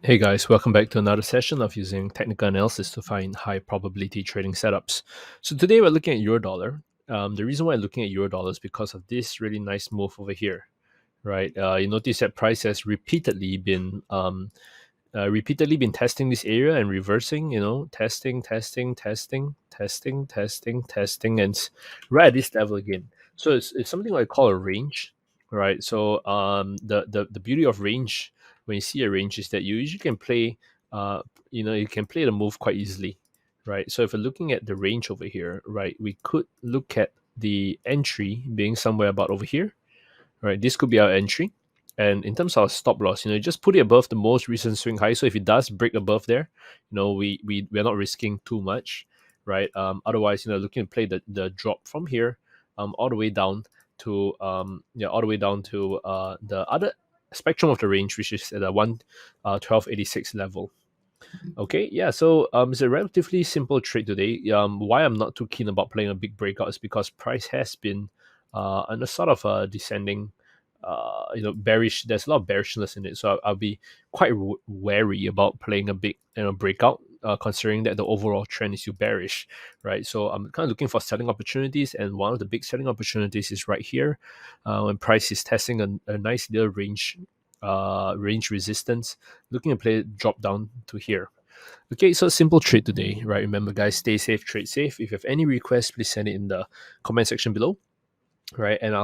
Hey guys, welcome back to another session of using technical analysis to find high probability trading setups. So today we're looking at euro dollar. The reason why I'm looking at euro dollar is because of this really nice move over here, right? You notice that price has repeatedly been testing this area and reversing. Testing, testing, testing, testing, testing, testing, and right at this level again. So it's something I call a range, right? So the beauty of range, when you see a range, is that you usually can play you can play the move quite easily, right? So if we're looking at the range over here, right, we could look at the entry being somewhere about over here, right? This could be our entry. And in terms of our stop loss, you just put it above the most recent swing high. So if it does break above there, we're not risking too much, right? Otherwise, looking to play the drop from here, all the way down to all the way down to the other spectrum of the range, which is at the 112.86 level. Okay, yeah. So it's a relatively simple trade today. Why I'm not too keen about playing a big breakout is because price has been on a sort of a descending, bearish. There's a lot of bearishness in it, so I'll be quite wary about playing a big breakout. Considering that the overall trend is still bearish, right? So I'm kind of looking for selling opportunities, and one of the big selling opportunities is right here, when price is testing a nice little range resistance, looking to play it drop down to here. Okay, so simple trade today, right? Remember, guys, stay safe, trade safe. If you have any requests, please send it in the comment section below, right? And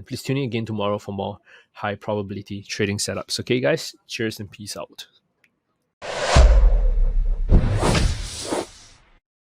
please tune in again tomorrow for more high probability trading setups. Okay, guys, cheers and peace out.